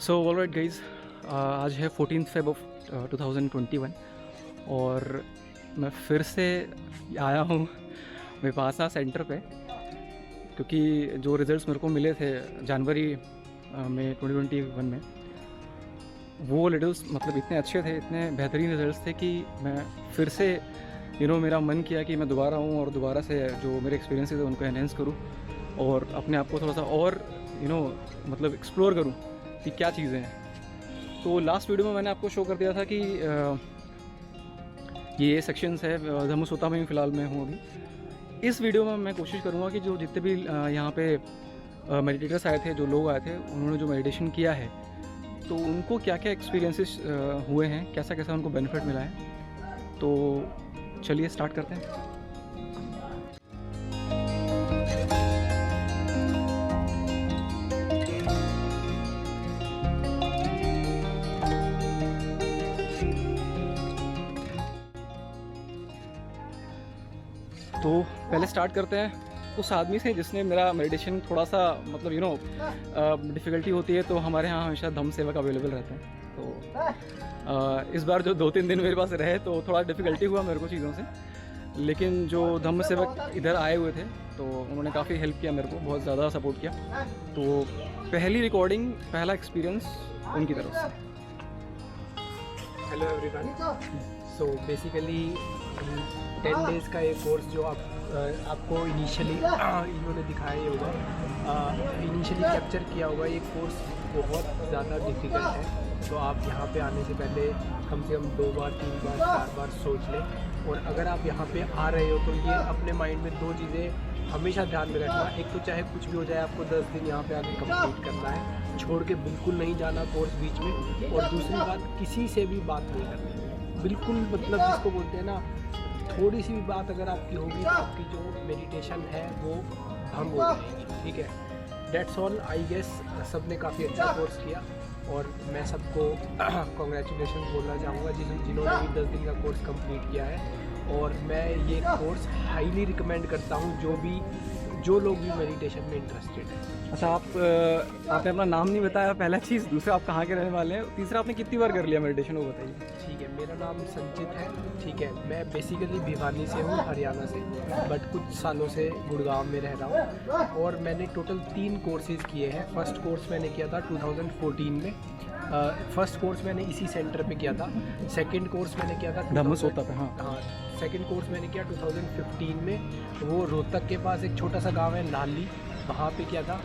So alright guys, आज है 14 Feb of 2021 और मैं फिर से आया हूँ विपाशा सेंटर पे, क्योंकि जो रिज़ल्ट्स मेरे को मिले थे जनवरी में 2021 में, वो रिजल्ट्स मतलब इतने अच्छे थे, इतने बेहतरीन रिजल्ट्स थे कि मैं फिर से मेरा मन किया कि मैं दोबारा आऊँ और दोबारा से जो मेरे एक्सपीरियंसेस है उनको एनहेंस करूँ और अपने आप को थोड़ा सा और मतलब एक्सप्लोर करूँ कि क्या चीज़ें हैं। तो लास्ट वीडियो में मैंने आपको शो कर दिया था कि ये सेक्शंस है, धम्मसोता में फ़िलहाल मैं हूँ अभी। इस वीडियो में मैं कोशिश करूँगा कि जो जितने भी यहाँ पे मेडिटेटर्स आए थे, जो लोग आए थे, उन्होंने जो मेडिटेशन किया है तो उनको क्या क्या एक्सपीरियंसेस हुए हैं, कैसा कैसा उनको बेनिफिट मिला है। तो चलिए स्टार्ट करते हैं। तो पहले स्टार्ट करते हैं उस आदमी से जिसने मेरा मेडिटेशन थोड़ा सा मतलब डिफ़िकल्टी होती है तो हमारे यहाँ हमेशा धम्म सेवक अवेलेबल रहते हैं। तो इस बार जो 2-3 दिन मेरे पास रहे तो थोड़ा डिफ़िकल्टी हुआ मेरे को चीज़ों से, लेकिन जो धम्म सेवक इधर आए हुए थे तो उन्होंने काफ़ी हेल्प किया, मेरे को बहुत ज़्यादा सपोर्ट किया। तो पहली रिकॉर्डिंग, पहला एक्सपीरियंस उनकी तरफ से। Hello everyone. So basically 10 days का एक कोर्स जो आपको इनिशियली इन्होंने दिखाया ही होगा, इनिशियली कैप्चर किया होगा। ये कोर्स बहुत ज़्यादा डिफ़िकल्ट है, तो आप यहाँ पे आने से पहले कम से कम 2 बार 3 बार 4 बार सोच लें। और अगर आप यहाँ पे आ रहे हो तो ये अपने माइंड में 2 चीज़ें हमेशा ध्यान में रखना। एक तो चाहे कुछ भी हो जाए, आपको 10 दिन यहाँ पे आके कंप्लीट करना है, छोड़ के बिल्कुल नहीं जाना कोर्स बीच में। और दूसरी बात, किसी से भी बात नहीं करनी, बिल्कुल मतलब जिसको बोलते हैं ना, थोड़ी सी भी बात अगर आपकी होगी तो आपकी जो मेडिटेशन है वो भंग हो जाएगी। ठीक है, डेट्स ऑल। आई गेस सब ने काफ़ी अच्छा कोर्स किया और मैं सबको कॉन्ग्रेचुलेशन बोलना चाहूँगा जिन्होंने भी 10 दिन का कोर्स कंप्लीट किया है। और मैं ये कोर्स हाईली रिकमेंड करता हूँ जो लोग भी मेडिटेशन में इंटरेस्टेड है। अच्छा, आपने अपना नाम नहीं बताया, पहला चीज़। दूसरा, आप कहाँ के रहने वाले हैं? तीसरा, आपने कितनी बार कर लिया मेडिटेशन, वो बताइए। ठीक है, मेरा नाम संचित है। ठीक है, मैं बेसिकली भिवानी से हूँ, हरियाणा से, बट कुछ सालों से गुड़गांव में रह रहा हूँ। और मैंने टोटल 3 कोर्सेज़ किए हैं। फर्स्ट कोर्स मैंने किया था 2014 में। फर्स्ट कोर्स मैंने इसी सेंटर पे किया था। सेकंड कोर्स मैंने किया था धम्मसोता पे। हाँ, सेकंड कोर्स मैंने किया 2015 में। वो रोहतक के पास एक छोटा सा गांव है नाली, वहाँ पे किया था।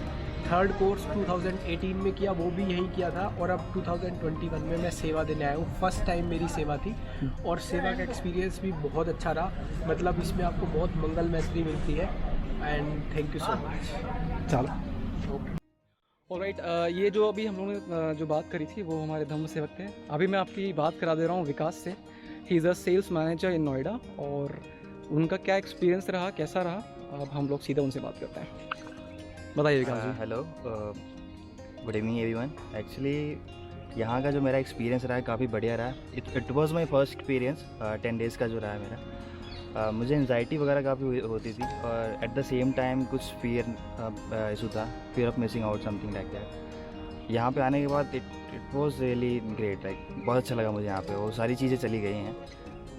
थर्ड कोर्स 2018 में किया, वो भी यहीं किया था। और अब 2021 में मैं सेवा देने आया हूँ। फर्स्ट टाइम मेरी सेवा थी और सेवा का एक्सपीरियंस भी बहुत अच्छा रहा। मतलब इसमें आपको बहुत मंगल मैत्री मिलती है। And thank you so much. चलो, ओके, ऑलराइट। ये जो अभी हम लोगों ने जो बात करी थी वो हमारे धम्म सेवक थे। अभी मैं आपकी बात करा दे रहा हूँ विकास से। He is a sales manager in Noida. और उनका क्या एक्सपीरियंस रहा, कैसा रहा, अब हम लोग सीधा उनसे बात करते हैं। बताइए Vikas ji. Hello, good evening everyone. Actually यहाँ का जो मेरा एक्सपीरियंस रहा है काफ़ी बढ़िया रहा। It was my first experience 10 days का जो रहा है मेरा। मुझे एंजाइटी वगैरह काफ़ी होती थी और एट द सेम टाइम कुछ फियर इशू था, fear of missing out, something like that. यहाँ पे आने के बाद it was really great. Like बहुत अच्छा लगा मुझे यहाँ पे। वो सारी चीज़ें चली गई हैं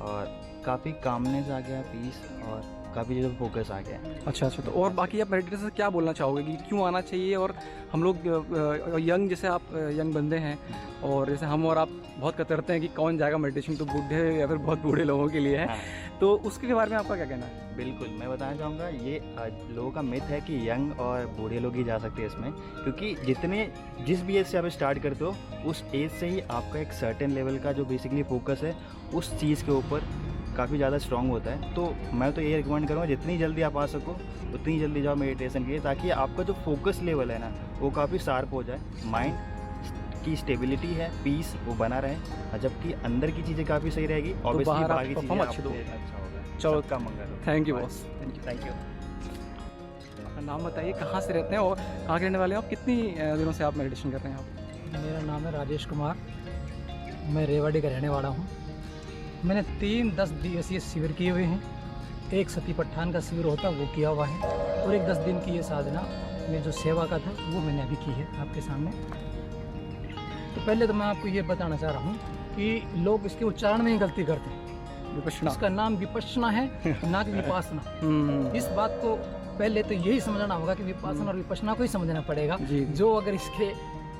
और काफ़ी कामनेस आ गया, पीस, और काफ़ी चीज़ों पर फोकस आ गया। अच्छा, तो और बाकी आप मेडिटेटर से क्या बोलना चाहोगे कि क्यों आना चाहिए? और हम लोग यंग, जैसे आप यंग बंदे हैं और जैसे हम और आप बहुत कतरते हैं कि कौन जाएगा मेडिटेशन, तो बूढ़े या फिर बहुत बूढ़े लोगों के लिए है। हाँ। तो उसके बारे में आपका क्या कहना है? बिल्कुल, मैं बताना चाहूँगा, ये लोगों का मिथ है कि यंग और बूढ़े लोग ही जा सकते हैं इसमें, क्योंकि जिस भी एज से आप स्टार्ट करते हो उस एज से ही आपका एक सर्टेन लेवल का जो बेसिकली फोकस है उस चीज़ के ऊपर काफ़ी ज़्यादा स्ट्रॉन्ग होता है। तो मैं तो ये रिकमेंड करूँगा जितनी जल्दी आप आ सको उतनी जल्दी जाओ मेडिटेशन के लिए, ताकि आपका जो फोकस लेवल है ना वो काफ़ी शार्प हो जाए, माइंड की स्टेबिलिटी है, पीस वो बना रहे, और जबकि अंदर की चीज़ें काफ़ी सही रहेगी, ऑब्वियसली बाहर की चीज़ें अच्छी दो। अच्छा होगा। चलो, का मंगल। Thank you boss. Thank you. अपना नाम बताइए, कहाँ से रहते हैं और कहाँ के रहने वाले हैं आप? कितनी दिनों से आप मेडिटेशन कर रहे हैं आप? मेरा नाम है राजेश कुमार, मैं रेवाड़ी का रहने वाला हूँ। मैंने 3-10 दिवसीय शिविर किए हुए हैं। एक सती पठान का शिविर होता वो किया हुआ है, और एक 10 दिन की ये साधना में जो सेवा का था वो मैंने अभी की है आपके सामने। तो पहले तो मैं आपको ये बताना चाह रहा हूँ कि लोग इसके उच्चारण में ही गलती करते हैं। विपश्यना। इसका नाम विपश्यना है, ना कि विपासना। इस बात को पहले तो यही समझना होगा कि विपासना और विपश्यना को ही समझना पड़ेगा। जी। जो अगर इसके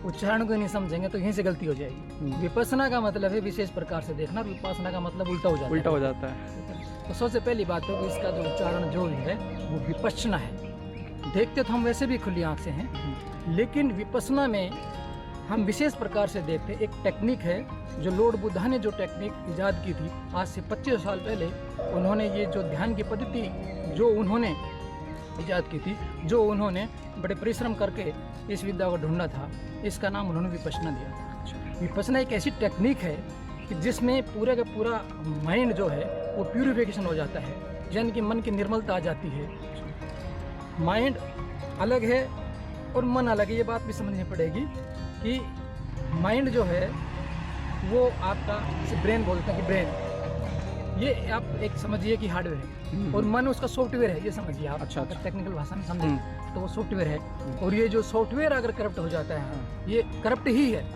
उच्चारण को नहीं समझेंगे तो यहीं से गलती हो जाएगी। विपश्यना का मतलब है विशेष प्रकार से देखना, और विपासना का मतलब उल्टा हो जाता है। तो सबसे पहली बात है कि इसका जो उच्चारण जो है वो विपश्यना है। देखते तो हम वैसे भी खुली आंख से हैं, लेकिन विपश्यना में हम विशेष प्रकार से देखते हैं। एक टेक्निक है जो लॉर्ड बुद्धा ने जो टेक्निक इजाद की थी आज से 25 साल पहले। उन्होंने ये जो ध्यान की पद्धति जो उन्होंने इजाद की थी, जो उन्होंने बड़े परिश्रम करके इस विद्या को ढूंढा था, इसका नाम उन्होंने विपश्यना दिया था। विपश्यना एक ऐसी टेक्निक है कि जिसमें पूरा का पूरा माइंड जो है वो प्यूरिफिकेशन हो जाता है, यानी कि मन की निर्मलता आ जाती है। माइंड अलग है और मन अलग है, ये बात भी समझनी पड़ेगी कि माइंड जो है वो आपका, जैसे ब्रेन बोलते हैं कि ब्रेन, ये आप एक समझिए कि हार्डवेयर है, और मन उसका सॉफ्टवेयर है, ये समझिए आप। अच्छा। टेक्निकल भाषा में समझें तो वो सॉफ्टवेयर है, और ये जो सॉफ्टवेयर अगर करप्ट हो जाता है, ये करप्ट ही है।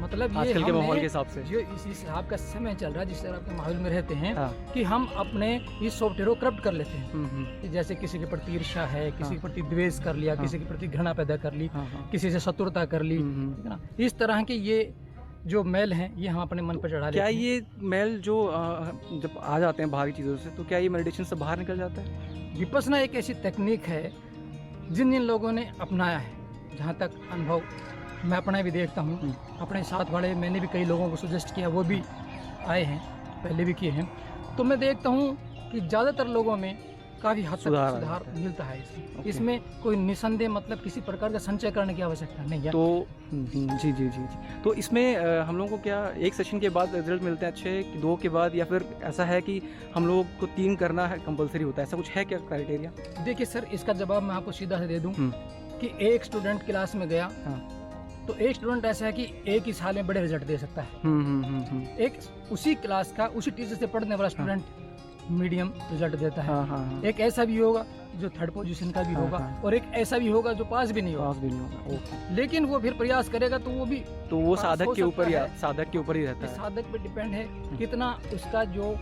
मतलब ये आजकल के माहौल के हिसाब से जो इस हिसाब का समय चल रहा है, जिस तरह के माहौल में रहते हैं, हाँ। कि हम अपने इस सॉफ्टवेयर को करप्ट कर लेते हैं। कि जैसे किसी के प्रति ईर्ष्या है, किसी के प्रति द्वेष कर लिया, किसी के प्रति घृणा पैदा कर ली, किसी से शत्रुता कर ली, ठीक है ना। इस तरह के ये जो मैल हैं ये हम अपने मन पर चढ़ा लेते क्या हैं। ये मैल जो जब आ जाते हैं बाहरी चीज़ों से, तो क्या ये मेडिटेशन से बाहर निकल जाता है? विपश्यना एक ऐसी तकनीक है जिन जिन लोगों ने अपनाया है, जहाँ तक अनुभव मैं अपना भी देखता हूँ, अपने साथ वाले मैंने भी कई लोगों को सजेस्ट किया, वो भी आए हैं, पहले भी किए हैं, तो मैं देखता हूँ कि ज़्यादातर लोगों में काफ़ी हद तक सुधार मिलता है इसमें। इसमें कोई निसंदेह मतलब किसी प्रकार का संचय करने की आवश्यकता नहीं है। तो जी जी जी जी तो इसमें हम लोगों को क्या एक सेशन के बाद रिजल्ट मिलते हैं अच्छे, 2 के बाद, या फिर ऐसा है कि हम लोगों को 3 करना है कंपलसरी होता है, ऐसा कुछ है क्या क्राइटेरिया? देखिए सर, इसका जवाब मैं आपको सीधा से दे दूं कि एक स्टूडेंट क्लास में गया, तो एक स्टूडेंट ऐसा है कि एक ही साल में बड़े रिजल्ट दे सकता है। एक उसी क्लास का उसी टीचर से पढ़ने वाला स्टूडेंट मीडियम रिजल्ट देता है। एक ऐसा भी होगा जो 3rd पोजीशन का भी होगा, और एक ऐसा भी होगा जो पास भी नहीं होगा। लेकिन वो फिर प्रयास करेगा तो वो भी, तो वो साधक के ऊपर ही रहता है। साधक पे डिपेंड है कितना उसका जो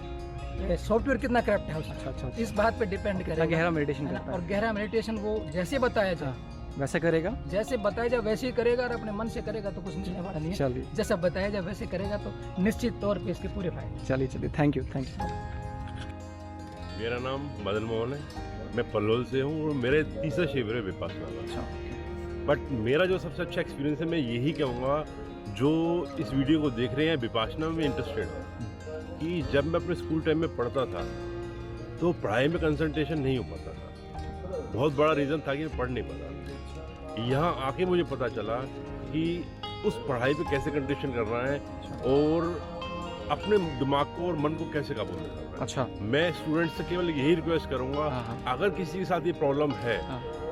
सॉफ्टवेयर कितना करप्ट है उसका। अच्छा। इस बात पे डिपेंड करेगा। गहरा मेडिटेशन है ना? करता और है। गहरा मेडिटेशन वो जैसे बताया जाए वैसे करेगा, जैसे बताया जाए वैसे ही करेगा, और अपने मन से करेगा तो कुछ मिलने वाला नहीं है। चलिए जैसा बताया जाए वैसे करेगा तो निश्चित तौर पे इसके पूरे फायदे। चलिए थैंक यू। मेरा नाम मदन मोहन है, मैं पल्लोल से हूँ, और मेरे तीसरा शिविर है विपश्यना का। अच्छा। बट मेरा जो सबसे अच्छा एक्सपीरियंस है, मैं यही कहूँगा जो इस वीडियो को देख रहे हैं विपश्यना में इंटरेस्टेड है, कि जब मैं अपने स्कूल टाइम में पढ़ता था तो पढ़ाई में कंसंट्रेशन नहीं हो पाता था। बहुत बड़ा रीज़न था कि मैं पढ़ नहीं पाता। यहाँ आके मुझे पता चला कि उस पढ़ाई पे कैसे कंसंट्रेशन करना है, और अपने दिमाग को और मन को कैसे काबू में करना है। अच्छा। मैं स्टूडेंट से केवल यही रिक्वेस्ट करूँगा, अगर किसी के साथ ये प्रॉब्लम है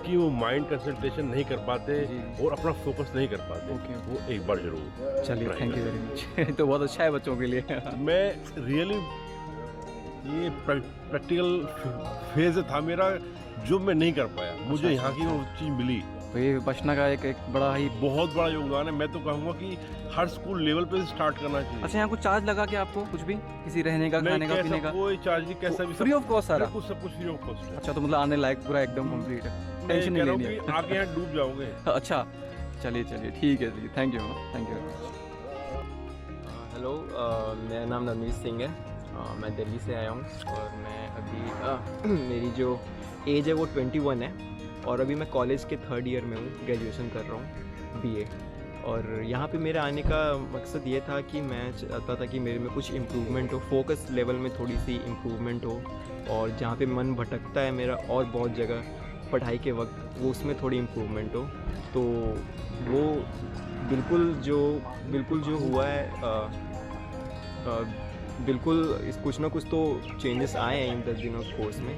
कि वो माइंड कंसंट्रेशन नहीं कर पाते और अपना फोकस नहीं कर पाते, वो एक बार जरूर। चलिए थैंक यू वेरी मच। तो बहुत अच्छा है बच्चों के लिए। मैं रियली ये प्रैक्टिकल फेज था मेरा जो मैं नहीं कर पाया, मुझे यहाँ की वो चीज़ मिली। तो ये विपश्यना का एक बड़ा ही बहुत बड़ा योगदान है। मैं तो कहूँगा कि हर स्कूल लेवल पे स्टार्ट करना चाहिए। अच्छा, यहाँ कुछ चार्ज लगा के आपको कुछ भी, किसी रहने का, खाने का, पीने का? कोई चार्ज भी, कैसा भी, फ्री ऑफ कॉस्ट सारा? सब कुछ फ्री ऑफ कॉस्ट है। अच्छा, तो मतलब आने लायक पूरा एकदम कंप्लीट है, टेंशन नहीं लेनी है। आगे यहाँ डूब जाओगे। अच्छा, चलिए ठीक है जी, thank you very much. Hello, मेरा नाम नवनीत सिंह है, मैं दिल्ली से आया हूँ, और मैं अभी मेरी जो एज है वो 21 है, और अभी मैं कॉलेज के 3rd ईयर में हूँ, ग्रेजुएशन कर रहा हूँ BA। और यहाँ पे मेरा आने का मकसद ये था कि मैं चाहता था कि मेरे में कुछ इम्प्रूवमेंट हो, फोकस लेवल में थोड़ी सी इम्प्रूवमेंट हो, और जहाँ पे मन भटकता है मेरा और बहुत जगह पढ़ाई के वक्त, वो उसमें थोड़ी इम्प्रूवमेंट हो। तो वो बिल्कुल जो हुआ है, बिल्कुल इस कुछ ना कुछ तो चेंजेस आए हैं इन 10 दिनों कोर्स में।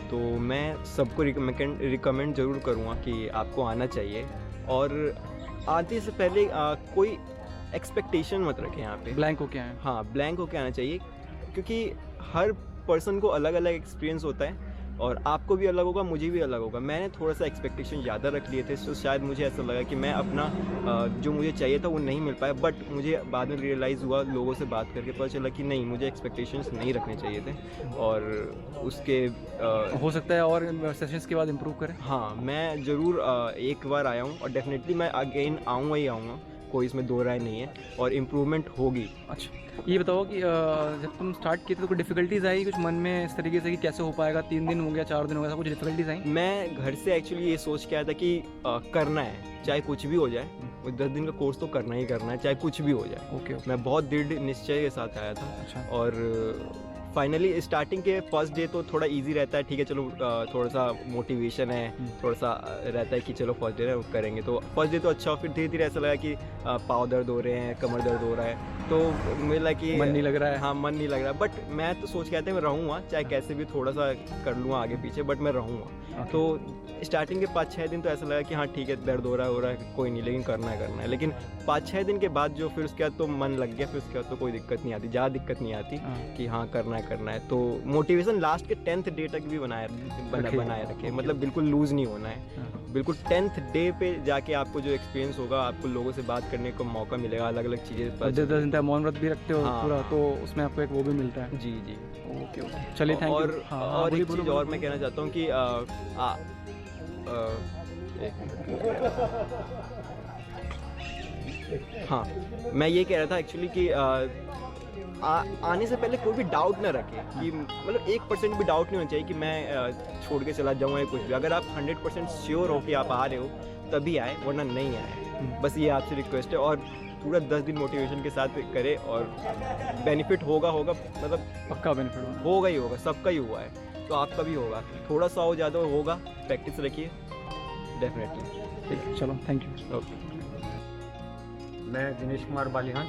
तो मैं सबको रिकमेंड ज़रूर करूँगा कि आपको आना चाहिए, और आते से पहले कोई एक्सपेक्टेशन मत रखें यहाँ पे। ब्लैंक होके आए? हाँ, ब्लैंक होके आना चाहिए, क्योंकि हर पर्सन को अलग अलग एक्सपीरियंस होता है। और आपको भी अलग होगा, मुझे भी अलग होगा। मैंने थोड़ा सा एक्सपेक्टेशन ज़्यादा रख लिए थे, तो शायद मुझे ऐसा लगा कि मैं अपना जो मुझे चाहिए था वो नहीं मिल पाया। बट मुझे बाद में रियलाइज़ हुआ, लोगों से बात करके पता चला कि नहीं, मुझे एक्सपेक्टेशंस नहीं रखने चाहिए थे और उसके हो सकता है और सेशंस के बाद इम्प्रूव करें। हाँ, मैं ज़रूर एक बार आया हूँ और डेफिनेटली मैं अगेन आऊँगा ही आऊँगा, कोई इसमें दो राय नहीं है, और इम्प्रूवमेंट होगी। अच्छा, ये बताओ कि जब तुम स्टार्ट किए थे तो कोई डिफ़िकल्टीज आई कुछ मन में इस तरीके से कि कैसे हो पाएगा, 3 दिन हो गया, 4 दिन हो गया, कुछ डिफ़िकल्टीज आई? मैं घर से एक्चुअली ये सोच के आया था कि करना है, चाहे कुछ भी हो जाए, वो 10 दिन का कोर्स तो करना ही करना है, चाहे कुछ भी हो जाए। ओके। मैं बहुत दृढ़ निश्चय के साथ आया था। अच्छा। और फाइनली स्टार्टिंग के फर्स्ट डे तो थोड़ा इजी रहता है, ठीक है चलो थोड़ा सा मोटिवेशन है, थोड़ा सा रहता है कि चलो फर्स्ट डे है करेंगे, तो फर्स्ट डे तो अच्छा। फिर धीरे धीरे ऐसा लगा कि पाँव दर्द हो रहे हैं, कमर दर्द हो रहा है, तो मुझे लगा कि मन नहीं लग रहा है। हाँ, मन नहीं लग रहा। बट मैं तो सोच के आया था मैं रहूँगा, चाहे कैसे भी थोड़ा सा कर लूँगा आगे पीछे, बट मैं रहूँगा। तो स्टार्टिंग के 5-6 दिन तो ऐसा लगा कि हाँ ठीक है, दर्द हो रहा है कोई नहीं, लेकिन करना है। लेकिन 5-6 दिन के बाद जो फिर उसके बाद तो मन लग गया, फिर उसके बाद तो कोई दिक्कत नहीं आती, ज़्यादा दिक्कत नहीं आती कि हाँ करना है। तो मोटिवेशन लास्ट के 10th डे तक भी बनाए रखे, मतलब बिल्कुल लूज़ नहीं होना है। बिल्कुल 10th डे पे जाके आपको जो एक्सपीरियंस होगा, आपको लोगों से बात करने को मौका मिलेगा, अलग अलग चीज़ें। 10 दिन तक मौन व्रत भी रखते हो हाँ। पूरा, तो उसमें आपको एक वो भी मिलता है। जी जी। ओके ओके, चलिए थैंक यू। और एक चीज़ और मैं कहना चाहता हूँ कि हाँ, मैं ये कह रहा था एक्चुअली कि आने से पहले कोई भी डाउट ना रखे कि मतलब 1% भी डाउट नहीं होना चाहिए कि मैं छोड़ के चला जाऊँगा या कुछ भी। अगर आप 100% श्योर हो कि आप आ रहे हो तभी आए, वरना नहीं आए। बस ये आपसे रिक्वेस्ट है। और पूरा 10 दिन मोटिवेशन के साथ करे और बेनिफिट होगा, मतलब पक्का बेनिफिट होगा ही होगा, सबका ही हुआ है तो आपका भी होगा। थोड़ा सा हो ज़्यादा होगा, प्रैक्टिस रखिए, डेफिनेटली। ठीक है, चलो थैंक यू। ओके। मैं दिनेश कुमार बालिहान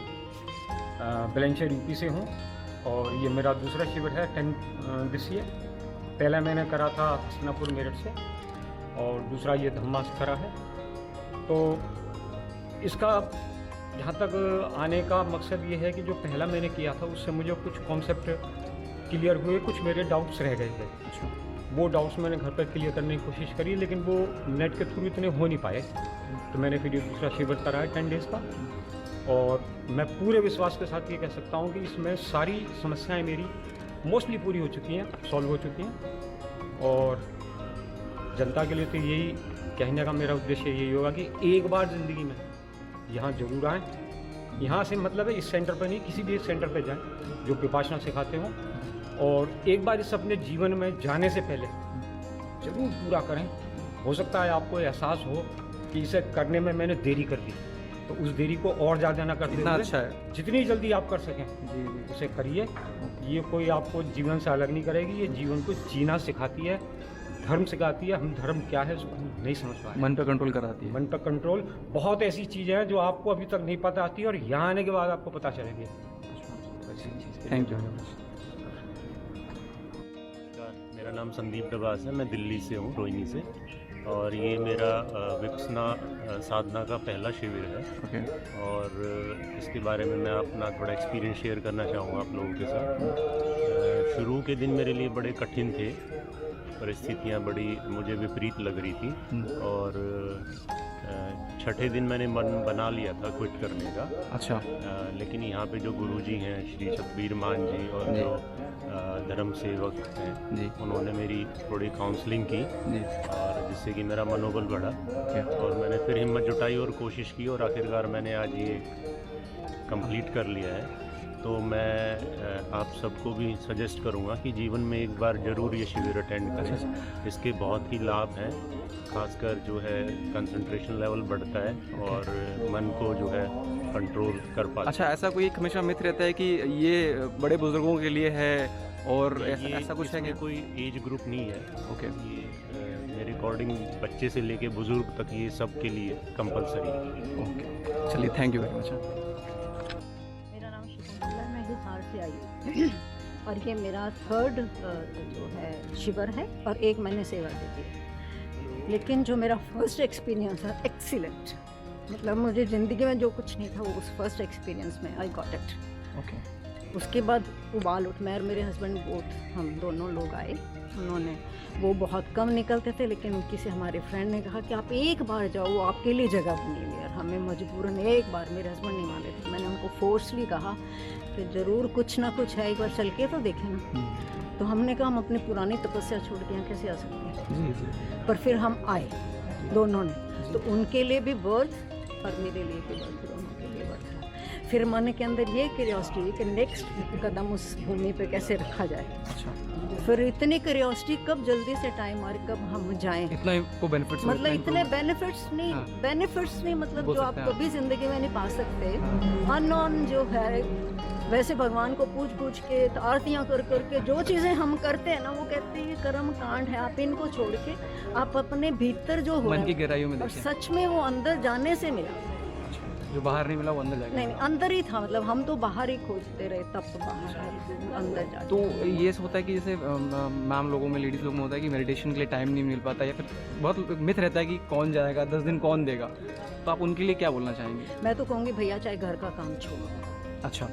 बलंदशहर यूपी से हूँ और ये मेरा दूसरा शिविर है 10 दिस ईयर। पहला मैंने करा था हसनापुर मेरठ से और दूसरा ये धम्मा से करा है। तो इसका जहाँ तक आने का मकसद ये है कि जो पहला मैंने किया था उससे मुझे कुछ कॉन्सेप्ट क्लियर हुए, कुछ मेरे डाउट्स रह गए थे। अच्छा, वो डाउट्स मैंने घर पर क्लियर करने की कोशिश करी, लेकिन वो नेट के थ्रू इतने हो नहीं पाए। तो मैंने फिर ये दूसरा शिविर करा है 10 डेज़ का और मैं पूरे विश्वास के साथ ये कह सकता हूँ कि इसमें सारी समस्याएं मेरी मोस्टली पूरी हो चुकी हैं, सॉल्व हो चुकी हैं। और जनता के लिए तो यही कहने का मेरा उद्देश्य यही होगा कि एक बार ज़िंदगी में यहाँ ज़रूर आएँ। यहाँ से मतलब है इस सेंटर पर नहीं, किसी भी एक सेंटर पर जाएँ जो विपासना सिखाते हों, और एक बार इस अपने जीवन में जाने से पहले ज़रूर पूरा करें। हो सकता है आपको एहसास हो कि इसे करने में मैंने देरी कर दी, तो उस देरी को और ज़्यादा ना करते हुए अच्छा है, जितनी जल्दी आप कर सकें जी उसे करिए। ये कोई आपको जीवन से अलग नहीं करेगी, ये जीवन को जीना सिखाती है, धर्म सिखाती है। हम धर्म क्या है उसको नहीं समझ पाए। मन पर कंट्रोल कराती है। मन पर कंट्रोल, बहुत ऐसी चीज़ें हैं जो आपको अभी तक नहीं पता आती है और यहाँ आने के बाद आपको पता चलेगी। Thank you. मेरा नाम संदीप डबास है, मैं दिल्ली से हूँ, रोहिणी से, और ये मेरा विपसना साधना का पहला शिविर है। ओके। और इसके बारे में मैं अपना थोड़ा एक्सपीरियंस शेयर करना चाहूँगा आप लोगों के साथ। शुरू के दिन मेरे लिए बड़े कठिन थे, परिस्थितियाँ बड़ी मुझे विपरीत लग रही थी और छठे दिन मैंने मन बना लिया था क्विट करने का। अच्छा। लेकिन यहाँ पे जो गुरुजी हैं श्री सतबीर मान जी और जो धर्म सेवक हैं जी, उन्होंने मेरी थोड़ी काउंसलिंग की जी, और जिससे कि मेरा मनोबल बढ़ा और मैंने फिर हिम्मत जुटाई और कोशिश की और आखिरकार मैंने आज ये कंप्लीट कर लिया है। तो मैं आप सबको भी सजेस्ट करूँगा कि जीवन में एक बार ज़रूर ये शिविर अटेंड करें। इसके बहुत ही लाभ हैं, खासकर जो है कंसंट्रेशन लेवल बढ़ता है और मन को जो है कंट्रोल कर पाता है। अच्छा, ऐसा कोई एक हमेशा मिथ रहता है कि ये बड़े बुजुर्गों के लिए है और ऐसा कुछ है कि कोई एज ग्रुप नहीं है। ओके। ये मेरे अकॉर्डिंग बच्चे से लेके बुजुर्ग तक ये सब के लिए कंपलसरी है। ओके, चलिए थैंक यू वेरी मच। मेरा नाम शकुंतला, मैं हिसार से आई हूँ और ये मेरा 3rd जो है शिविर है और 1 महीने सेवा देती है। लेकिन जो मेरा फर्स्ट एक्सपीरियंस है एक्सीलेंट, मतलब मुझे ज़िंदगी में जो कुछ नहीं था वो उस फर्स्ट एक्सपीरियंस में आई गॉट इट। ओके। उसके बाद उबाल उठ, मैं और मेरे हस्बैंड बोथ, हम दोनों लोग आए उन्होंने, वो बहुत कम निकलते थे, लेकिन किसी हमारे फ्रेंड ने कहा कि आप एक बार जाओ, वो आपके लिए जगह बनी हुई है। और हमें मजबूरन एक बार, मेरे हस्बैंड नहीं माने थे, मैंने उनको फोर्सली कहा कि ज़रूर कुछ ना कुछ है, एक बार चल के तो देखें ना। तो हमने कहा हम अपनी पुरानी तपस्या छोड़ के यहाँ कैसे आ सकते हैं। पर फिर हम आए दोनों ने, तो उनके लिए भी बर्थ और मेरे लिए भी बर्थ, दोनों के लिए बर्थ है। फिर मन के अंदर ये क्यूरियोसिटी कि नेक्स्ट कदम उस भूमि पे कैसे रखा जाए। फिर इतनी क्यूरियोसिटी, कब जल्दी से टाइम और कब हम जाएं, इतना को बेनिफिट्स, मतलब इतने बेनिफिट्स नहीं, बेनिफिट्स नहीं, मतलब जो आप कभी जिंदगी में नहीं पा सकते। अननोन जो है, वैसे भगवान को पूछ पूछ के, आरतियाँ कर करके जो चीज़ें हम करते हैं ना, वो कहते हैं ये कर्म कांड है, आप इनको छोड़ के आप अपने भीतर जो हो मन की गहराइयों में और देखिए। सच में वो अंदर जाने से मिला, जो बाहर नहीं मिला वो अंदर जाएगा। नहीं अंदर ही था, मतलब हम तो बाहर ही खोजते रहे, तब तो बाहर अंदर जा। तो ये होता है कि जैसे मैम लोगों में, लेडीज़ लोगों में होता है कि मेडिटेशन के लिए टाइम नहीं मिल पाता, या फिर बहुत मिथ रहता है कि कौन जाएगा, 10 दिन कौन देगा, तो आप उनके लिए क्या बोलना चाहेंगे? मैं तो कहूँगी भैया चाहे घर का काम छोड़ो, अच्छा,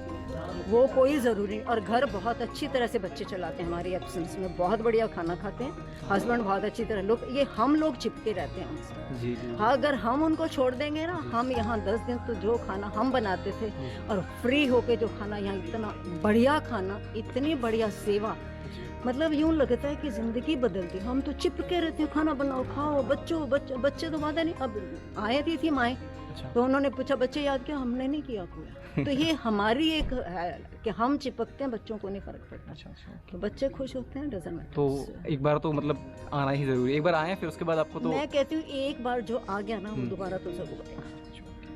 वो कोई ज़रूरी, और घर बहुत अच्छी तरह से बच्चे चलाते हैं हमारी एब्सेंस में, बहुत बढ़िया खाना खाते हैं, हस्बैंड बहुत अच्छी तरह, लोग ये हम लोग चिपके रहते हैं उनसे। जी जी। हाँ, अगर हम उनको छोड़ देंगे ना, हम यहाँ 10 दिन तो जो खाना हम बनाते थे और फ्री होके जो खाना यहाँ, इतना बढ़िया खाना, इतनी बढ़िया सेवा, मतलब यूँ लगता है कि ज़िंदगी बदलती। हम तो चिपके रहते हैं, खाना बनाओ खाओ, बच्चे तो बात नहीं। अब आए थी माएँ, तो उन्होंने पूछा बच्चे याद किया, हमने नहीं किया कोई। तो ये हमारी एक है कि हम चिपकते हैं, बच्चों को नहीं फर्क पड़ता। अच्छा, तो बच्चे खुश होते हैं, डजंट मैटर। तो एक बार तो मतलब आना ही ज़रूरी, एक बार आए फिर उसके बाद आपको तो, मैं कहती हूँ एक बार जो आ गया ना, वो दोबारा तो जरूर आएगा,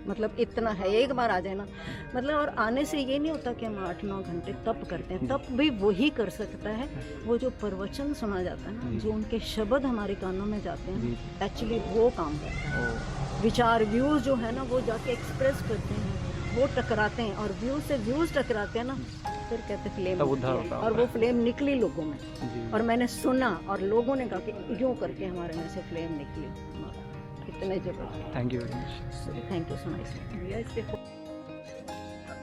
मतलब इतना है, एक बार आ जाए ना, मतलब। और आने से ये नहीं होता कि हम 8-9 घंटे तप करते हैं, तप भी वही कर सकता है, वो जो प्रवचन सुना जाता है ना, जो उनके शब्द हमारे कानों में जाते हैं, एक्चुअली वो काम करता है। विचार, व्यूज़ जो है ना, वो जाके एक्सप्रेस करते हैं, वो टकराते हैं, और व्यूज़ से व्यूज़ टकराते हैं ना, फिर कहते फ्लेम, और वो फ्लेम निकली लोगों में। और मैंने सुना और लोगों ने कहा कि यूँ करके हमारे में से फ्लेम निकली, इतने जबरदस्त। Thank you very much. Thank you so much.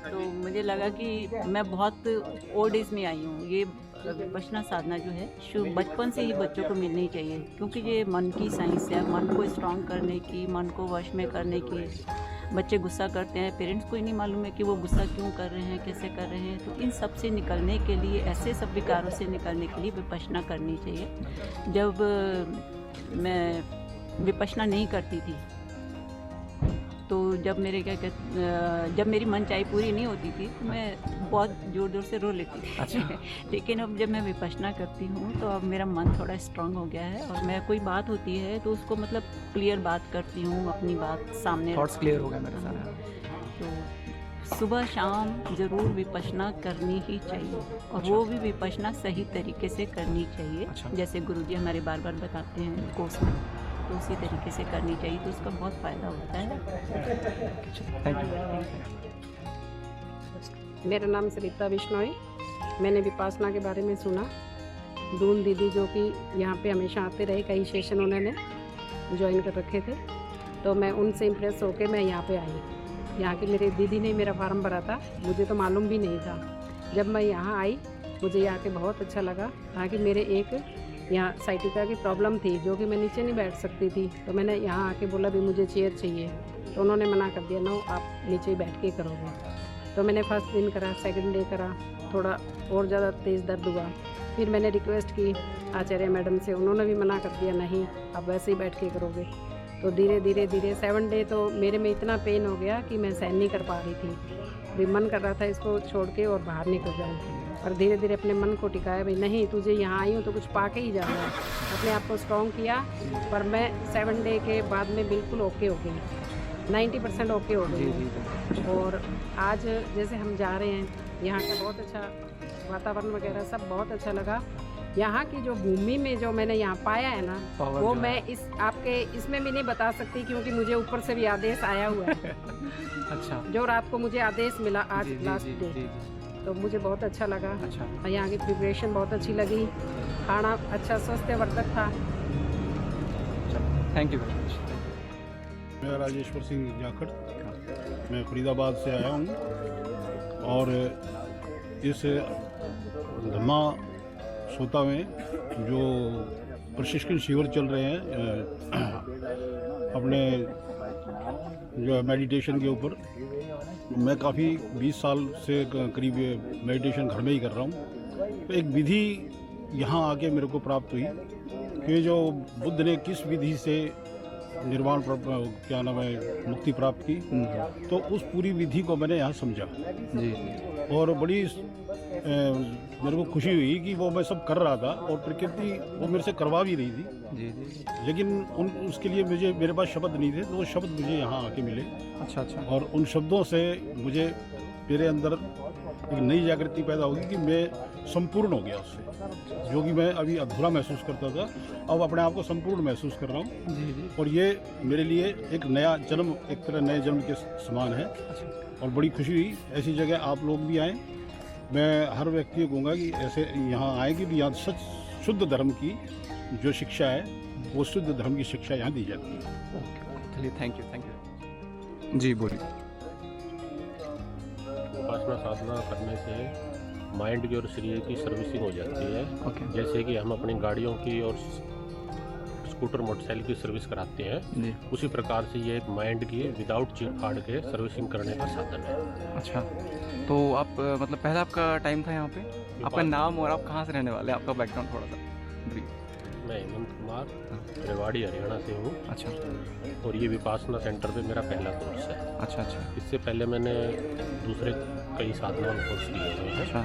तो मुझे लगा कि मैं बहुत ओल्ड एज में आई हूँ। ये विपश्यना साधना जो है शुरू बचपन से ही बच्चों को मिलनी चाहिए, क्योंकि ये मन की साइंस है, मन को स्ट्रॉन्ग करने की, मन को वश में करने की। बच्चे गुस्सा करते हैं, पेरेंट्स को ही नहीं मालूम है कि वो गुस्सा क्यों कर रहे हैं, कैसे कर रहे हैं। तो इन सब से निकलने के लिए, ऐसे सब विकारों से निकलने के लिए विपश्यना करनी चाहिए। जब मैं विपश्यना नहीं करती थी, तो जब मेरे जब मेरी मनचाही पूरी नहीं होती थी, तो मैं बहुत ज़ोर ज़ोर से रो लेती थी। अच्छा। लेकिन अब जब मैं विपश्यना करती हूँ, तो अब मेरा मन थोड़ा स्ट्रांग हो गया है, और मैं कोई बात होती है तो उसको मतलब क्लियर बात करती हूँ, अपनी बात सामने, थॉट्स क्लियर हो गए मेरे सारे। तो सुबह शाम ज़रूर विपश्यना करनी ही चाहिए, और वो भी विपश्यना सही तरीके से करनी चाहिए। अच्छा। जैसे गुरुजी हमारे बार बार बताते हैं कोर्स में, तो उसी तरीके से करनी चाहिए, तो उसका बहुत फ़ायदा होता है। Thank you. मेरा नाम सरिता बिश्नोई। मैंने विपासना के बारे में सुना। दून दीदी जो कि यहाँ पे हमेशा आते रहे, कई सेशन उन्होंने ज्वाइन कर रखे थे, तो मैं उनसे इम्प्रेस होकर मैं यहाँ पे आई। यहाँ की मेरी दीदी ने मेरा फार्म भरा था, मुझे तो मालूम भी नहीं था। जब मैं यहाँ आई, मुझे यहाँ के बहुत अच्छा लगा। यहाँ कि मेरे एक यहाँ साइटिका की प्रॉब्लम थी, जो कि मैं नीचे नहीं बैठ सकती थी, तो मैंने यहाँ आके बोला भी मुझे चेयर चाहिए, तो उन्होंने मना कर दिया, नो आप नीचे ही बैठ के करोगे। तो मैंने फर्स्ट दिन करा, सेकंड डे करा, थोड़ा और ज़्यादा तेज़ दर्द हुआ। फिर मैंने रिक्वेस्ट की आचार्य मैडम से, उन्होंने भी मना कर दिया, नहीं आप वैसे ही बैठ के करोगे। तो धीरे धीरे 7 डे तो मेरे में इतना पेन हो गया कि मैं सहन नहीं कर पा रही थी। भी मन कर रहा था इसको छोड़ के और बाहर निकल जाऊँ, और धीरे धीरे अपने मन को टिकाया, भाई नहीं तुझे यहाँ आई हूँ तो कुछ पा के ही जाना है। अपने आप को स्ट्रॉन्ग किया, पर मैं 7 डे के बाद में बिल्कुल ओके हो गई, 90% ओके हो गई। और आज जैसे हम जा रहे हैं, यहाँ का बहुत अच्छा वातावरण वगैरह सब बहुत अच्छा लगा। यहाँ की जो भूमि में जो मैंने यहाँ पाया है ना, वो मैं इस आपके इसमें भी नहीं बता सकती, क्योंकि मुझे ऊपर से भी आदेश आया हुआ है। अच्छा। जो रात को मुझे आदेश मिला आज लास्ट डे, तो मुझे बहुत अच्छा लगा। अच्छा। यहाँ की प्रिपरेशन बहुत अच्छी लगी, खाना अच्छा स्वास्थ्यवर्धक था। Thank you very much. मैं राजेश्वर सिंह जाखड़, मैं फरीदाबाद से आया हूँ, और इस धम्मा सोता में जो प्रशिक्षण शिविर चल रहे हैं अपने जो है मेडिटेशन के ऊपर, मैं काफ़ी 20 साल से करीब मेडिटेशन घर में ही कर रहा हूँ। तो एक विधि यहाँ आके मेरे को प्राप्त हुई कि जो बुद्ध ने किस विधि से निर्वाण क्या नाम है मुक्ति प्राप्त की, तो उस पूरी विधि को मैंने यहाँ समझा जी। और बड़ी मेरे को खुशी हुई कि वो मैं सब कर रहा था और प्रकृति वो मेरे से करवा भी रही थी जी जी। लेकिन उसके लिए मेरे पास शब्द नहीं थे, तो वो शब्द मुझे यहाँ आके मिले। अच्छा अच्छा। और उन शब्दों से मुझे मेरे अंदर एक नई जागृति पैदा होगी कि मैं संपूर्ण हो गया उससे, जो कि मैं अभी अधूरा महसूस करता था, अब अपने आप को संपूर्ण महसूस कर रहा हूँ जी जी। और ये मेरे लिए एक नया जन्म, एक तरह नए जन्म के समान है और बड़ी खुशी हुई। ऐसी जगह आप लोग भी आएँ, मैं हर व्यक्ति को कहूँगा कि ऐसे यहाँ आए कि यहाँ सच शुद्ध धर्म की जो शिक्षा है वो शुद्ध धर्म की शिक्षा यहाँ दी जाती है। चलिए थैंक यू जी। बोलिए। उपासना साधना करने से माइंड की और शरीर की सर्विसिंग हो जाती है। जैसे कि हम अपनी गाड़ियों की और स्कूटर मोटरसाइकिल की सर्विस कराते हैं, उसी प्रकार से ये एक माइंड की विदाउट चीर-फाड़ के सर्विसिंग करने का साधन है। अच्छा, तो आप मतलब पहला आपका टाइम था यहाँ पे, आपका नाम और आप कहाँ से रहने वाले हैं, आपका बैकग्राउंड थोड़ा सा ब्रीफ। मैं हेमंत कुमार रेवाड़ी हरियाणा से हूँ। अच्छा। और ये विपासना सेंटर पे मेरा पहला कोर्स है। अच्छा अच्छा। इससे पहले मैंने दूसरे कई साधना कोर्स किए हुए हैं। अच्छा।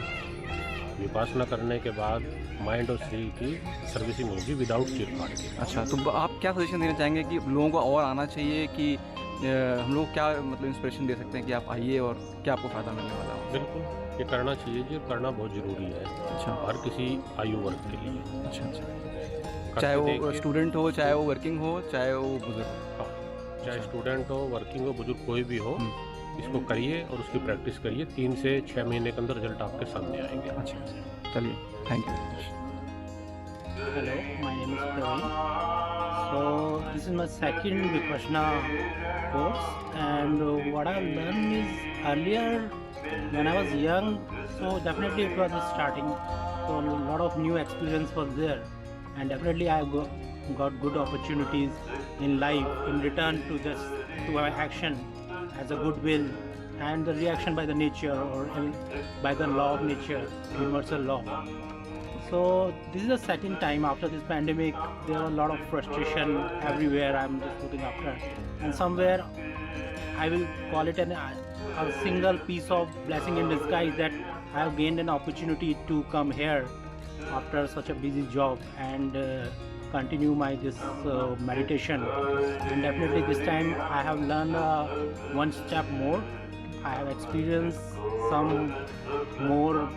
विपासना करने के बाद माइंड और शरीर की सर्विसिंग होगी विदाउट चीर-फाड़ के। अच्छा, तो आप क्या सजेशन देना चाहेंगे कि लोगों को और आना चाहिए कि हम लोग क्या मतलब इंस्पिरेशन दे सकते हैं कि आप आइए और क्या आपको फ़ायदा मिलने वाला है? बिल्कुल, ये करना चाहिए जी, करना बहुत ज़रूरी है। अच्छा। हर किसी आयु वर्ग के लिए। अच्छा अच्छा। चाहे वो स्टूडेंट हो, चाहे वो वर्किंग हो, चाहे वो बुजुर्ग हो। चाहे स्टूडेंट हो, वर्किंग हो, बुजुर्ग कोई भी हो, इसको करिए और उसकी प्रैक्टिस करिए। 3 से 6 महीने के अंदर रिजल्ट आपके सामने आएंगे। अच्छा, चलिए thank you. Hello, my name is Praveen. So this is my second Vipassana course, and what I've learned is earlier when I was young, so definitely it was starting, so a lot of new experience was there, and definitely I got good opportunities in life in return to my action as a goodwill and the reaction by the nature or by the law of nature, universal law. So this is the second time after this pandemic. There are a lot of frustration everywhere. I'm just looking after, and somewhere I will call it a single piece of blessing in disguise that I have gained an opportunity to come here after such a busy job and continue my meditation. And definitely this time I have learned one step more. I have experienced some more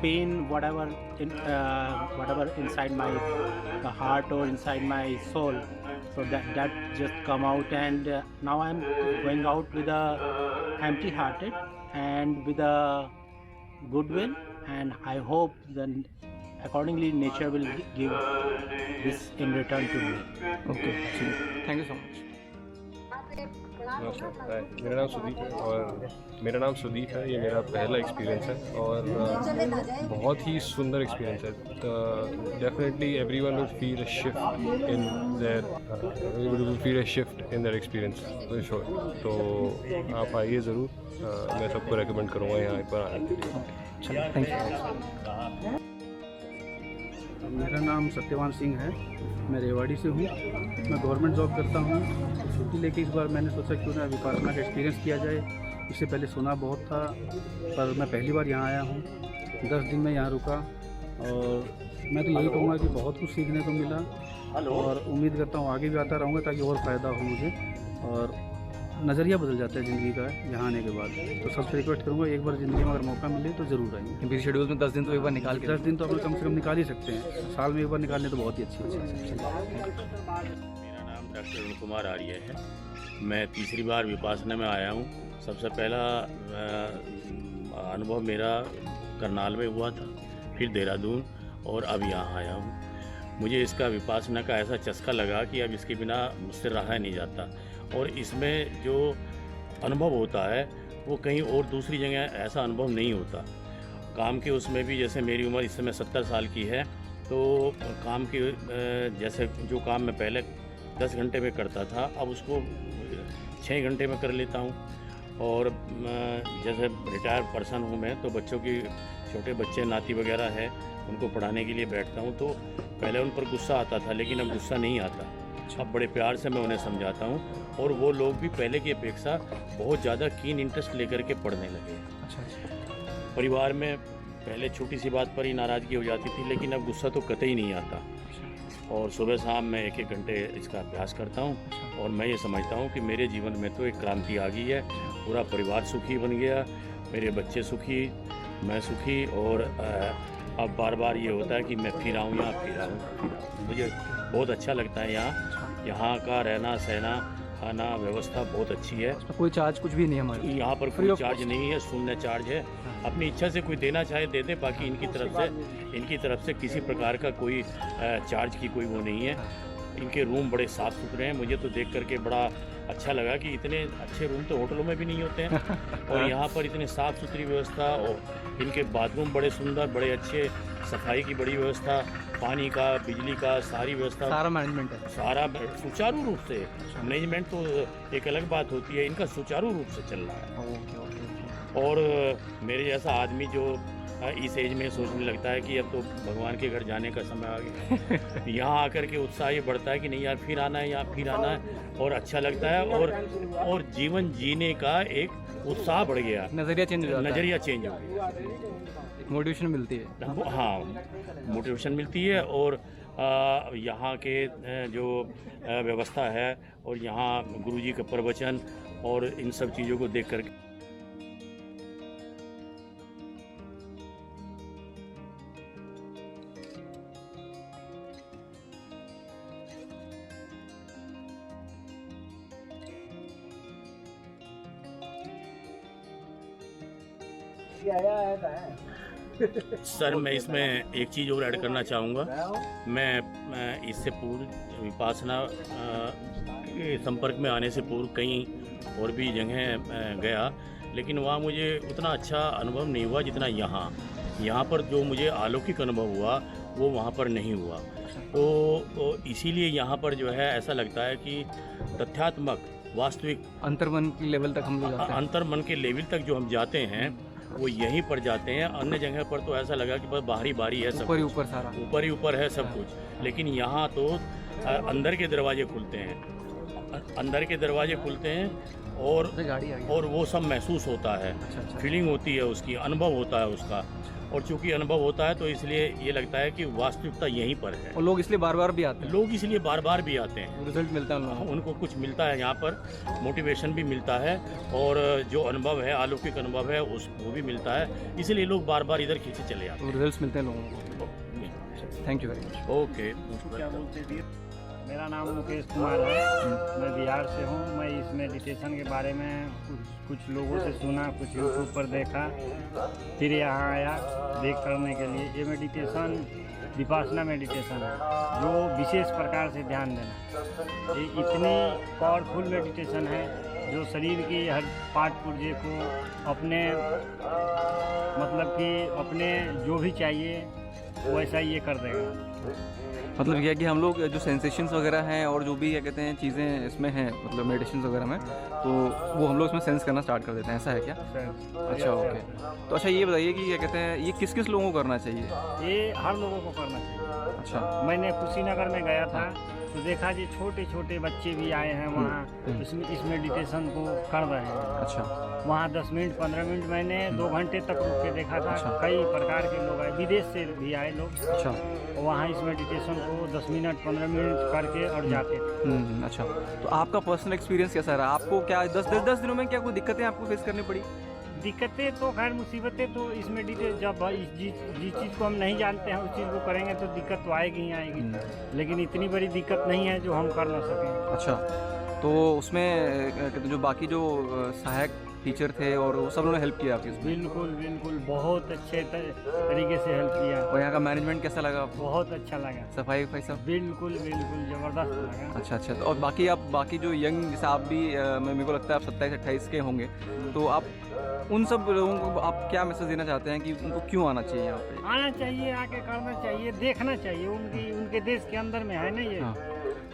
pain, whatever inside my heart or inside my soul, so that just come out, and now I'm going out with a empty hearted and with a goodwill, and I hope then accordingly nature will give this in return to me. Okay, thank you so much. मेरा नाम सुदीप है। ये मेरा पहला experience है और बहुत ही सुंदर एक्सपीरियंस है। Definitely everyone will feel a shift in their experience for sure. तो आप आइए ज़रूर, मैं सबको रेकमेंड करूँगा यहाँ पर आने के लिए। Thank you. मेरा नाम सत्यवान सिंह है, मैं रेवाड़ी से हूँ। मैं गवर्नमेंट जॉब करता हूँ। छुट्टी लेके इस बार मैंने सोचा क्यों ना विपासना का एक्सपीरियंस किया जाए। इससे पहले सुना बहुत था, पर मैं पहली बार यहाँ आया हूँ। 10 दिन में यहाँ रुका और मैं तो यही कहूँगा कि बहुत कुछ सीखने को मिला और उम्मीद करता हूँ आगे भी आता रहूँगा ताकि और फ़ायदा हो मुझे, और नज़रिया बदल जाता है ज़िंदगी का यहाँ आने के बाद। तो सबसे रिक्वेस्ट करूँगा एक बार ज़िंदगी में अगर मौका मिले तो ज़रूर आएंगे। बिजी शेड्यूल में 10 दिन तो एक बार निकाल के 10 दिन तो अपने कम से कम निकाल ही सकते हैं, साल में एक बार निकालने तो बहुत ही अच्छी है। मेरा नाम डॉक्टर अरुण कुमार आर्य है। मैं तीसरी बार विपासना में आया हूँ। सबसे पहला अनुभव मेरा करनाल में हुआ था, फिर देहरादून और अब यहाँ आया हूँ। मुझे इसका विपासना का ऐसा चस्का लगा कि अब इसके बिना मुझसे रहा नहीं जाता, और इसमें जो अनुभव होता है वो कहीं और दूसरी जगह ऐसा अनुभव नहीं होता। काम के उसमें भी, जैसे मेरी उम्र इस समय 70 साल की है, तो काम की जैसे जो काम मैं पहले 10 घंटे में करता था, अब उसको 6 घंटे में कर लेता हूँ। और जैसे रिटायर पर्सन हूँ मैं, तो बच्चों की छोटे बच्चे नाती वगैरह है, उनको पढ़ाने के लिए बैठता हूँ। तो पहले उन पर गुस्सा आता था, लेकिन अब गुस्सा नहीं आता। अब बड़े प्यार से मैं उन्हें समझाता हूँ, और वो लोग भी पहले की अपेक्षा बहुत ज़्यादा कीन इंटरेस्ट लेकर के पढ़ने लगे। परिवार में पहले छोटी सी बात पर ही नाराज़गी हो जाती थी, लेकिन अब गुस्सा तो कतई नहीं आता। और सुबह शाम मैं 1-1 घंटे इसका अभ्यास करता हूँ, और मैं ये समझता हूँ कि मेरे जीवन में तो एक क्रांति आ गई है। पूरा परिवार सुखी बन गया, मेरे बच्चे सुखी, मैं सुखी। और अब बार बार ये होता है कि मैं फिर आऊँ मुझे बहुत अच्छा लगता है यहाँ का रहना सहना खाना व्यवस्था बहुत अच्छी है। कोई चार्ज कुछ भी नहीं है हमारे यहाँ पर, कोई चार्ज नहीं है, शून्य चार्ज है। अपनी इच्छा से कोई देना चाहे दे दे, बाकी इनकी तरफ से किसी प्रकार का कोई चार्ज की कोई वो नहीं है। इनके रूम बड़े साफ़ सुथरे हैं, मुझे तो देख करके बड़ा अच्छा लगा कि इतने अच्छे रूम तो होटलों में भी नहीं होते हैं। और यहाँ पर इतने साफ़ सुथरी व्यवस्था, और इनके बाथरूम बड़े सुंदर, बड़े अच्छे, सफाई की बड़ी व्यवस्था, पानी का, बिजली का, सारी व्यवस्था, सारा मैनेजमेंट है, सारा सुचारू रूप से। मैनेजमेंट तो एक अलग बात होती है, इनका सुचारू रूप से चल रहा है। और मेरे जैसा आदमी जो इस एज में सोचने लगता है कि अब तो भगवान के घर जाने का समय आ गया, यहाँ आकर के उत्साह ये बढ़ता है कि नहीं यार फिर आना है, यहाँ फिर आना है, और अच्छा लगता है। और जीवन जीने का एक उत्साह बढ़ गया, नज़रिया चेंज हो जाता है, नज़रिया चेंज हो गया, मोटिवेशन मिलती है। हाँ, मोटिवेशन मिलती है। और यहाँ के जो व्यवस्था है, और यहाँ गुरुजी का प्रवचन और इन सब चीज़ों को देख कर सर, मैं इसमें एक चीज़ और ऐड करना चाहूँगा। मैं इससे पूर्व विपासना के संपर्क में आने से पूर्व कई और भी जगह गया, लेकिन वहाँ मुझे उतना अच्छा अनुभव नहीं हुआ जितना यहाँ पर जो मुझे अलौकिक अनुभव हुआ वो वहाँ पर नहीं हुआ। तो इसीलिए यहाँ पर जो है ऐसा लगता है कि तथ्यात्मक वास्तविक अंतर्मन के लेवल तक हम लोग जाते हैं। अंतर्मन के लेवल तक जो हम जाते हैं वो यहीं पर जाते हैं। अन्य जगह पर तो ऐसा लगा कि बस बाहरी है, सब ऊपर ही ऊपर, सारा ऊपर ही ऊपर है सब कुछ। लेकिन यहाँ तो अंदर के दरवाजे खुलते हैं, अंदर के दरवाजे खुलते हैं, और वो सब महसूस होता है। फीलिंग होती है उसकी, अनुभव होता है उसका। और चूंकि अनुभव होता है तो इसलिए ये लगता है कि वास्तविकता यहीं पर है, और लोग इसलिए बार बार भी आते हैं। लोग इसलिए बार बार भी आते हैं, रिजल्ट मिलता है उनको कुछ मिलता है यहाँ पर, मोटिवेशन भी मिलता है, और जो अनुभव है, अलौकिक अनुभव है, वो भी मिलता है। इसलिए लोग बार बार इधर खींचे चले आते हैं, रिजल्ट मिलते हैं लोगों को। Thank you very much. Okay. क्या बोलते हैं? मेरा नाम मुकेश कुमार है, मैं बिहार से हूँ। मैं इस मेडिटेशन के बारे में कुछ लोगों से सुना, कुछ यूट्यूब पर देखा, फिर यहाँ आया देख करने के लिए। ये मेडिटेशन विपासना मेडिटेशन है, जो विशेष प्रकार से ध्यान देना। ये इतनी पावरफुल मेडिटेशन है जो शरीर की हर पार्ट पुर्जे को अपने मतलब कि अपने जो भी चाहिए वैसा ये कर देगा। मतलब यह कि हम लोग जो सेंसेशंस वगैरह हैं और जो भी क्या कहते हैं चीज़ें इसमें हैं, मतलब मेडिटेशन वगैरह में, तो वो हम लोग इसमें सेंस करना स्टार्ट कर देते हैं, ऐसा है क्या? अच्छा, ओके। तो अच्छा ये बताइए कि क्या कहते हैं ये किस किस लोगों को करना चाहिए? ये हर लोगों को करना चाहिए। अच्छा। मैंने कुशीनगर में गया था तो देखा जी छोटे छोटे बच्चे भी आए हैं वहाँ, इस मेडिटेशन को कर रहे हैं। अच्छा। वहाँ 10 मिनट 15 मिनट मैंने 2 घंटे तक रुक के देखा था। अच्छा। कई प्रकार के लोग आए, विदेश से भी आए लोग। अच्छा। वहाँ इस मेडिटेशन को 10 मिनट 15 मिनट करके और जाते थे। अच्छा, तो आपका पर्सनल एक्सपीरियंस कैसा रहा? आपको क्या 10 दिनों में क्या कोई दिक्कतें आपको फेस करनी पड़ी? दिक्कतें तो खैर मुसीबतें तो इस मेडिटेशन जब जिस चीज़ को हम नहीं जानते हैं उस चीज़ को करेंगे तो दिक्कत तो आएगी ही आएगी, लेकिन इतनी बड़ी दिक्कत नहीं है जो हम कर ना सकें। अच्छा, तो उसमें जो बाकी जो सहायक टीचर थे और वो सब उन्होंने हेल्प किया आपकी उसमें? बिल्कुल बिल्कुल, बहुत अच्छे तरीके से हेल्प किया। और यहाँ का मैनेजमेंट कैसा लगा आपको? बहुत अच्छा लगा। सफाई वफाई सब? बिल्कुल बिल्कुल ज़बरदस्त लगा। अच्छा अच्छा। तो और बाकी जो यंग, जैसे आप भी मेरे को लगता है आप 27-28 के होंगे, तो आप उन सब लोगों को आप क्या मैसेज देना चाहते हैं कि उनको क्यों आना चाहिए यहाँ पे? आना चाहिए, आके करना चाहिए, देखना चाहिए। उनके देश के अंदर में है ना ये। हाँ।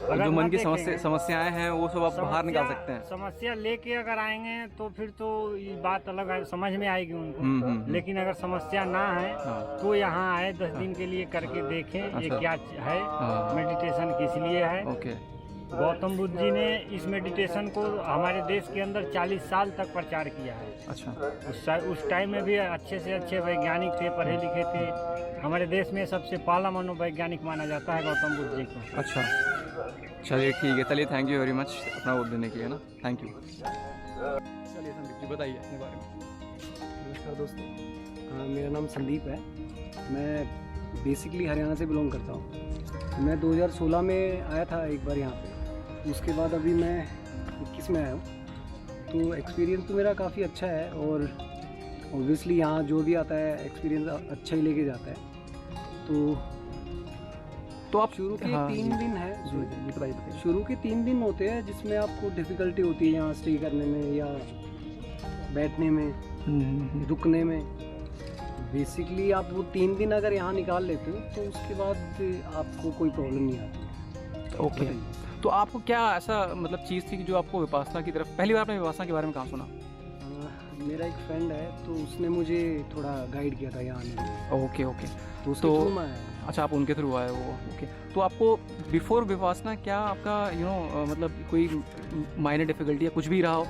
जो मन की समस्याएं हैं वो सब आप बाहर निकाल सकते हैं। समस्या लेके अगर आएंगे तो फिर तो ये बात अलग है, समझ में आएगी उनको। लेकिन अगर समस्या ना है तो यहाँ आए, 10 दिन के लिए करके देखें ये क्या है, मेडिटेशन किस लिए है। गौतम बुद्ध जी ने इस मेडिटेशन को हमारे देश के अंदर 40 साल तक प्रचार किया है। अच्छा। उस टाइम में भी अच्छे से अच्छे वैज्ञानिक थे, पढ़े लिखे थे। हमारे देश में सबसे पहला मनोवैज्ञानिक माना जाता है गौतम बुद्ध जी को। अच्छा, चलिए ठीक है। चलिए, थैंक यू वेरी मच अपना वोट देने के लिए ना। Thank you. चलिए संदीप जी बताइए अपने बारे में। नमस्कार दोस्तों, मेरा नाम संदीप है। मैं बेसिकली हरियाणा से बिलोंग करता हूँ। मैं 2016 में आया था एक बार यहाँ पे, उसके बाद अभी मैं 21 में आया हूँ। तो एक्सपीरियंस तो मेरा काफ़ी अच्छा है और ऑब्वियसली यहाँ जो भी आता है एक्सपीरियंस अच्छा ही लेके जाता है। तो आप शुरू के 3 दिन है, शुरू के 3 दिन होते हैं जिसमें आपको डिफ़िकल्टी होती है यहाँ स्टे करने में या बैठने में, रुकने में। बेसिकली आप वो 3 दिन अगर यहाँ निकाल लेते हो तो उसके बाद आपको कोई प्रॉब्लम नहीं आती। ओके। तो आपको क्या ऐसा मतलब चीज़ थी कि जो आपको विपासना की तरफ, पहली बार आपने विपासना के बारे में कहाँ सुना? मेरा एक फ्रेंड है तो उसने मुझे थोड़ा गाइड किया था यहाँ आने के लिए। Okay okay. तो उसके थ्रू मैं आया। अच्छा, आप उनके थ्रू आए वो। ओके। तो आपको बिफोर विपासना क्या आपका मतलब कोई माइनर डिफिकल्टी या कुछ भी रहा हो,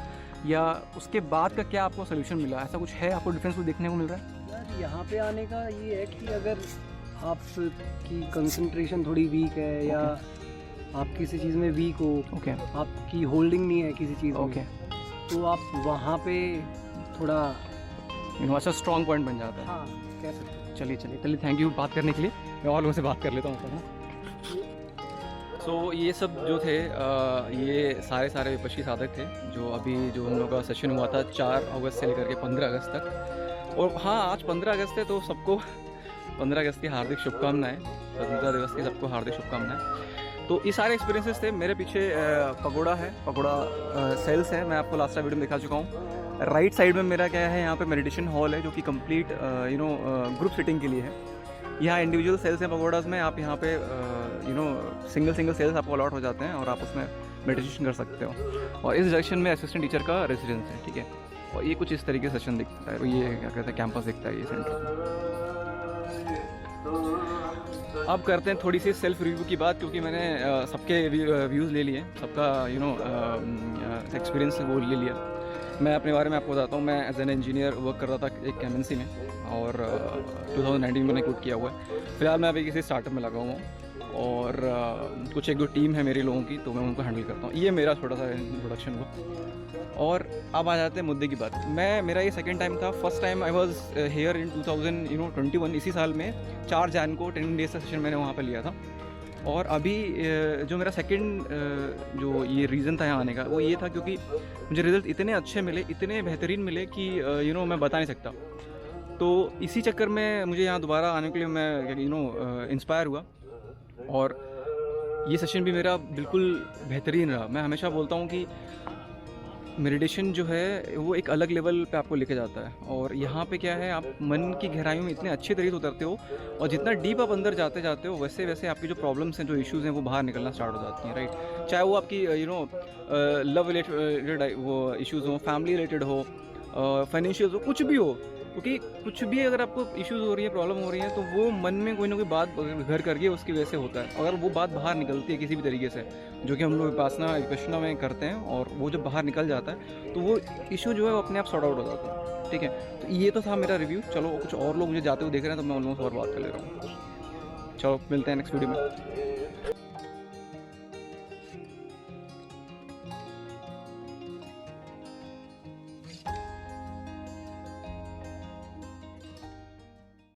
या उसके बाद का क्या आपको सोल्यूशन मिला? ऐसा कुछ है आपको डिफरेंस देखने को मिल रहा है? यार यहाँ पे आने का ये है कि अगर आपकी कंसंट्रेशन थोड़ी वीक है या आप किसी चीज़ में वीक हो, आपकी होल्डिंग नहीं है किसी चीज़ में, तो आप वहाँ पे थोड़ा अच्छा स्ट्रॉन्ग पॉइंट बन जाता है। हाँ, कह सकते हैं। चलिए थैंक यू बात करने के लिए। मैं और लोगों से बात कर लेता हूँ। सो ये सब जो थे ये सारे विपक्षी साधक थे जो हम लोग का सेशन हुआ था 4 अगस्त से लेकर के 15 अगस्त तक। और हाँ, आज 15 अगस्त है तो सबको 15 अगस्त की हार्दिक शुभकामनाएं। स्वतंत्रता दिवस की सबको हार्दिक शुभकामनाएं। तो ये सारे एक्सपीरियंसेस थे। मेरे पीछे पगोड़ा सेल्स है, मैं आपको लास्ट वीडियो में दिखा चुका हूँ। राइट साइड में मेरा क्या है, यहाँ पे मेडिटेशन हॉल है जो कि कंप्लीट ग्रुप सिटिंग के लिए है। यहाँ इंडिविजुअल सेल्स हैं पगोडाज में, आप यहाँ पे सिंगल सेल्स आपको अलॉट हो जाते हैं और आप उसमें मेडिटेशन कर सकते हो। और इस डायरेक्शन में असिस्टेंट टीचर का रेजिडेंस है, ठीक है। और ये कुछ इस तरीके से सेशन दिखता है, ये क्या कहते हैं कैंपस दिखता है ये सेंटर। अब करते हैं थोड़ी सी सेल्फ रिव्यू की बात, क्योंकि मैंने सबके व्यूज़ ले लिए, सबका एक्सपीरियंस वो ले लिया। मैं अपने बारे में आपको बताता हूँ। मैं एज एन इंजीनियर वर्क कर रहा था एक MNC में और 2019 मैंने क्विट किया हुआ है। फिलहाल मैं अभी किसी स्टार्टअप में लगा हुआ हूँ और कुछ 1-2 टीम है मेरे लोगों की, तो मैं उनको हैंडल करता हूँ। ये मेरा छोटा सा इंट्रोडक्शन हुआ। और अब आ जाते हैं मुद्दे की बात। मेरा ये सेकंड टाइम था। First time I was here in 2021, इसी साल में 4 जैन को 10 डेज का सेशन मैंने वहाँ पर लिया था। और अभी जो मेरा सेकंड जो ये रीज़न था यहाँ आने का, वो ये था क्योंकि मुझे रिज़ल्ट इतने अच्छे मिले, इतने बेहतरीन मिले कि मैं बता नहीं सकता। तो इसी चक्कर में मुझे यहाँ दोबारा आने के लिए मैं इंस्पायर हुआ और ये सेशन भी मेरा बिल्कुल बेहतरीन रहा। मैं हमेशा बोलता हूँ कि मेडिटेशन जो है वो एक अलग लेवल पे आपको लेके जाता है। और यहाँ पे क्या है, आप मन की गहराइयों में इतने अच्छे तरीके से उतरते हो और जितना डीप आप अंदर जाते हो वैसे वैसे आपकी जो प्रॉब्लम्स हैं, जो इश्यूज़ हैं, वो बाहर निकलना स्टार्ट हो जाती हैं, राइट। चाहे वो आपकी लव रिलेटेड वो इश्यूज़ हो, फैमिली रिलेटेड हो, फाइनेंशियल हो, कुछ भी हो। क्योंकि कुछ भी अगर आपको इश्यूज़ हो रही है, प्रॉब्लम हो रही है, तो वो मन में कोई ना कोई बात घर करके उसकी वजह से होता है। अगर वो बात बाहर निकलती है किसी भी तरीके से, जो कि हम लोग विपासना में करते हैं, और वो जब बाहर निकल जाता है तो वो इशू जो है वो अपने आप सॉर्ट आउट हो जाता है, ठीक है। तो ये तो था मेरा रिव्यू। चलो, कुछ और लोग मुझे जाते हुए देख रहे हैं तो मैं उन लोगों से और बात कर ले रहा हूँ। चलो, मिलते हैं नेक्स्ट वीडियो में।